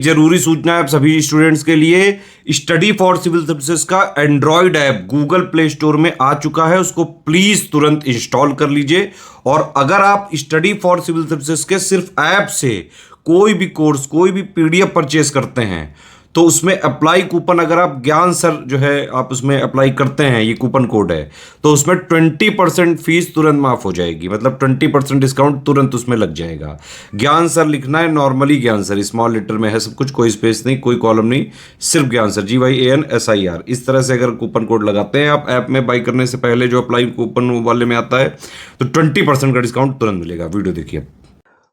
जरूरी सूचना है आप सभी स्टूडेंट्स के लिए। स्टडी फॉर सिविल सर्विसेज का Android app Google play store में आ चुका है, उसको प्लीज तुरंत इंस्टॉल कर लीजिए। और अगर आप स्टडी फॉर सिविल सर्विसेज के सिर्फ ऐप से कोई भी कोर्स, कोई भी पीडीएफ परचेस करते हैं तो उसमें अप्लाई कूपन, अगर आप ज्ञान सर जो है आप उसमें अप्लाई करते हैं, ये कूपन कोड है, तो उसमें 20% फीस तुरंत माफ हो जाएगी। मतलब 20% डिस्काउंट तुरंत उसमें लग जाएगा। ज्ञान सर लिखना है, नॉर्मली ज्ञान सर, स्मॉल लेटर में है सब कुछ, कोई स्पेस नहीं, कोई कॉलम नहीं, सिर्फ ज्ञान सर, GYANSIR। इस तरह से अगर कूपन कोड लगाते हैं आप ऐप में बाई करने से पहले, जो अप्लाई कूपन वाले में आता है, तो 20% का डिस्काउंट तुरंत मिलेगा। वीडियो देखिए।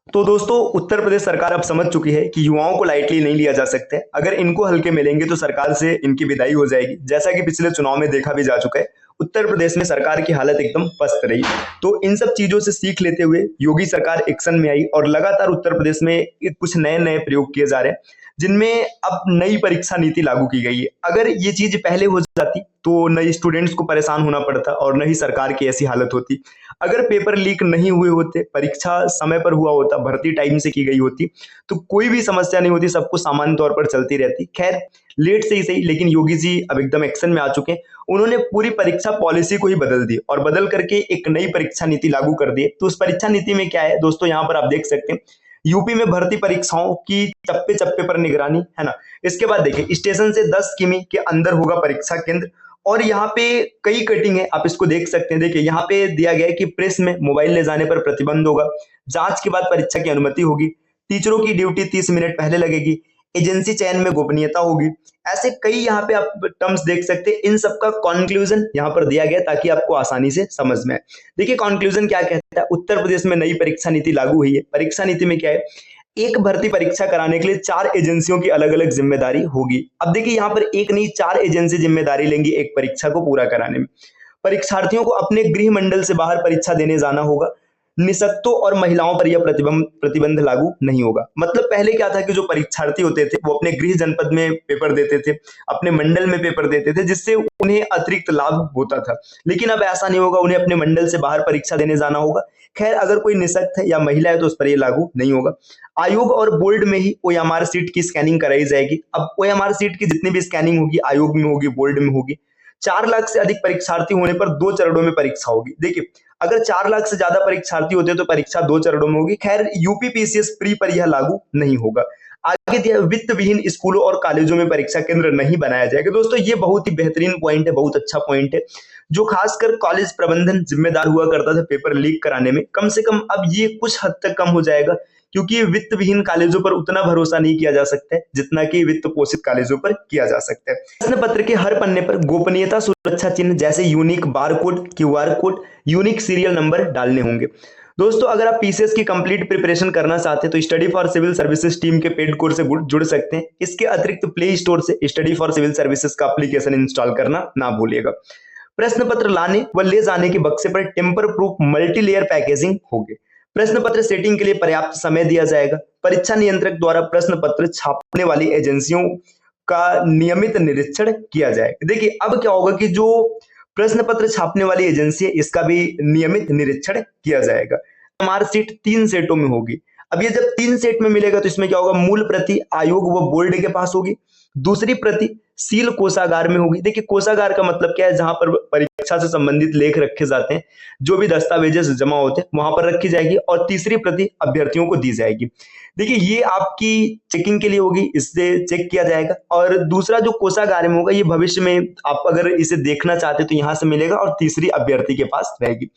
तो दोस्तों, उत्तर प्रदेश सरकार अब समझ चुकी है कि युवाओं को लाइटली नहीं लिया जा सकता है। अगर इनको हल्के में लेंगे तो सरकार से इनकी विदाई हो जाएगी, जैसा कि पिछले चुनाव में देखा भी जा चुका है। उत्तर प्रदेश में सरकार की हालत एकदम पस्त रही। तो इन सब चीजों से सीख लेते हुए योगी सरकार एक्शन में आई और लगातार उत्तर प्रदेश में कुछ नए नए प्रयोग किए जा रहे हैं, जिनमें अब नई परीक्षा नीति लागू की गई है। अगर ये चीज पहले हो जाती तो नई स्टूडेंट्स को परेशान होना पड़ता और नई सरकार की ऐसी हालत होती। अगर पेपर लीक नहीं हुए होते, परीक्षा समय पर हुआ होता, भर्ती टाइम से की गई होती, तो कोई भी समस्या नहीं होती, सब कुछ सामान्य तौर पर चलती रहती। खैर, लेट से ही सही, लेकिन योगी जी अब एकदम एक्शन में आ चुके हैं। उन्होंने पूरी परीक्षा पॉलिसी को ही बदल दी और बदल करके एक नई परीक्षा नीति लागू कर दी। तो उस परीक्षा नीति में क्या है दोस्तों, यहाँ पर आप देख सकते हैं, यूपी में भर्ती परीक्षाओं की चप्पे चप्पे पर निगरानी, है ना। इसके बाद देखिए, स्टेशन से 10 किमी के अंदर होगा परीक्षा केंद्र। और यहाँ पे कई कटिंग है, आप इसको देख सकते हैं। देखिए, यहाँ पे दिया गया है कि प्रेस में मोबाइल ले जाने पर प्रतिबंध होगा, जांच के बाद परीक्षा की अनुमति होगी, टीचरों की ड्यूटी 30 मिनट पहले लगेगी, एजेंसी चयन में गोपनीयता होगी। ऐसे कई यहाँ पे आप टर्म्स देख सकते हैं। इन सबका कॉन्क्लूजन यहाँ पर दिया गया ताकि आपको आसानी से समझ में आए। देखिए, कॉन्क्लूजन क्या कहता है। उत्तर प्रदेश में नई परीक्षा नीति लागू हुई है। परीक्षा नीति में क्या है, एक भर्ती परीक्षा कराने के लिए 4 एजेंसियों की अलग अलग जिम्मेदारी होगी। अब देखिए, यहाँ पर एक नहीं 4 एजेंसी जिम्मेदारी लेंगी एक परीक्षा को पूरा कराने में। परीक्षार्थियों को अपने गृह मंडल से बाहर परीक्षा देने जाना होगा। निःशक्तों और महिलाओं पर यह प्रतिबंध लागू नहीं होगा। मतलब पहले क्या था कि जो परीक्षार्थी होते थे वो अपने गृह जनपद में पेपर देते थे, अपने मंडल में पेपर देते थे, जिससे उन्हें अतिरिक्त लाभ होता था। लेकिन अब ऐसा नहीं होगा, उन्हें अपने मंडल से बाहर परीक्षा देने जाना होगा। खैर, अगर कोई निःशक्त है या महिला है तो उस पर यह लागू नहीं होगा। आयोग और बोर्ड में ही OMR सीट की स्कैनिंग कराई जाएगी। अब OMR सीट की जितनी भी स्कैनिंग होगी, आयोग में होगी, बोर्ड में होगी। 4 लाख से अधिक परीक्षार्थी होने पर 2 चरणों में परीक्षा होगी। देखिए, अगर 4 लाख से ज्यादा परीक्षार्थी होते तो परीक्षा 2 चरणों में होगी। खैर, यूपी PCS प्री पर यह लागू नहीं होगा। आगे दिया, वित्त विहीन स्कूलों और कॉलेजों में परीक्षा केंद्र नहीं बनाया जाएगा। दोस्तों, ये बहुत ही बेहतरीन पॉइंट है, बहुत अच्छा पॉइंट है, जो खासकर कॉलेज प्रबंधन जिम्मेदार हुआ करता था पेपर लीक कराने में। कम से कम अब ये कुछ हद तक कम हो जाएगा, क्योंकि वित्त विहीन कॉलेजों पर उतना भरोसा नहीं किया जा सकता है जितना कि वित्त पोषित कॉलेजों पर किया जा सकता है। प्रश्न पत्र के हर पन्ने पर गोपनीयता सुरक्षा चिन्ह जैसे unique barcode, QR code, unique serial number डालने होंगे। दोस्तों, अगर आप PCS की कंप्लीट प्रिपरेशन करना चाहते हैं तो study for civil services team के पेड कोर्स से जुड़ सकते हैं। इसके अतिरिक्त प्ले स्टोर से स्टडी फॉर सिविल सर्विसेज का एप्लीकेशन इंस्टॉल करना ना भूलिएगा। प्रश्न पत्र लाने व ले जाने के बक्से पर tamper proof multi layer packaging होगी। प्रश्न पत्र सेटिंग के लिए पर्याप्त समय दिया जाएगा। परीक्षा नियंत्रक द्वारा प्रश्न पत्र छापने वाली एजेंसियों का नियमित निरीक्षण किया जाएगा। देखिए, अब क्या होगा कि जो प्रश्न पत्र छापने वाली एजेंसी है, इसका भी नियमित निरीक्षण किया जाएगा। हमारी सीट 3 सेटों में होगी। अब ये जब 3 सेट में मिलेगा तो इसमें क्या होगा, मूल प्रति आयोग व बोर्ड के पास होगी, दूसरी प्रति सील कोषागार में होगी। देखिए, कोषागार का मतलब क्या है, जहां पर परीक्षा से संबंधित लेख रखे जाते हैं, जो भी दस्तावेजेस जमा होते हैं वहां पर रखी जाएगी, और तीसरी प्रति अभ्यर्थियों को दी जाएगी। देखिए, ये आपकी चेकिंग के लिए होगी, इससे चेक किया जाएगा। और दूसरा जो कोषागार में होगा, ये भविष्य में आप अगर इसे देखना चाहते तो यहां से मिलेगा, और तीसरी अभ्यर्थी के पास रहेगी।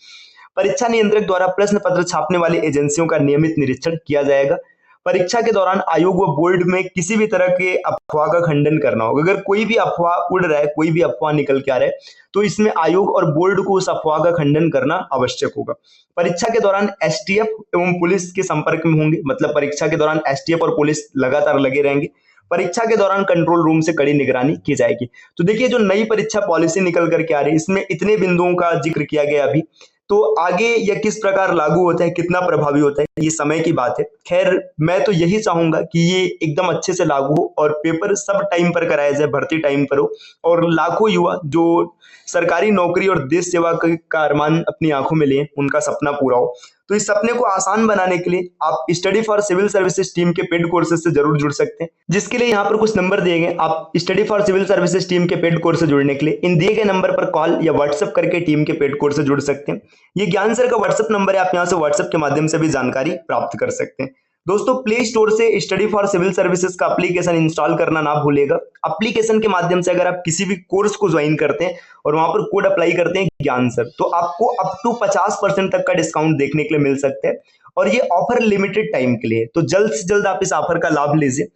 परीक्षा नियंत्रक द्वारा प्रश्न पत्र छापने वाली एजेंसियों का नियमित निरीक्षण किया जाएगा। परीक्षा के दौरान आयोग व बोर्ड में किसी भी तरह के अफवाह का खंडन करना होगा। अगर कोई भी अफवाह उड़ रहा है, कोई भी अफवाह निकल के आ रहा है, तो इसमें आयोग और बोर्ड को उस अफवाह का खंडन करना आवश्यक होगा। परीक्षा के दौरान STF एवं पुलिस के संपर्क में होंगे। मतलब परीक्षा के दौरान STF और पुलिस लगातार लगे रहेंगे। परीक्षा के दौरान कंट्रोल रूम से कड़ी निगरानी की जाएगी। तो देखिए, जो नई परीक्षा पॉलिसी निकल करके आ रही है, इसमें इतने बिंदुओं का जिक्र किया गया अभी। तो आगे यह किस प्रकार लागू होता है, कितना प्रभावी होता है, ये समय की बात है। खैर, मैं तो यही चाहूंगा कि ये एकदम अच्छे से लागू हो और पेपर सब टाइम पर कराया जाए, भर्ती टाइम पर हो, और लाखों युवा जो सरकारी नौकरी और देश सेवा का अरमान अपनी आंखों में लिए, उनका सपना पूरा हो। तो इस सपने को आसान बनाने के लिए आप study for civil services team के पेड कोर्सेज से जरूर जुड़ सकते हैं, जिसके लिए यहाँ पर कुछ नंबर दिए गए। आप study for civil services team के पेड कोर्स से जुड़ने के लिए इन दिए गए नंबर पर कॉल या व्हाट्सएप करके टीम के पेड कोर्स से जुड़ सकते हैं। ये ज्ञान सर का व्हाट्सएप नंबर है, आप यहाँ से व्हाट्सएप के माध्यम से भी जानकारी प्राप्त कर सकते हैं। दोस्तों, प्ले स्टोर से स्टडी फॉर सिविल सर्विसेज का एप्लीकेशन इंस्टॉल करना ना भूलिएगा। एप्लीकेशन के माध्यम से अगर आप किसी भी कोर्स को ज्वाइन करते हैं और वहां पर कोड अप्लाई करते हैं ज्ञान सर, तो आपको अप टू 50% तक का डिस्काउंट देखने के लिए मिल सकता है और ये ऑफर लिमिटेड टाइम के लिए, तो जल्द से जल्द आप इस ऑफर का लाभ लीजिए।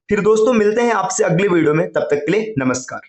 फिर दोस्तों मिलते हैं आपसे अगले वीडियो में, तब तक के लिए नमस्कार।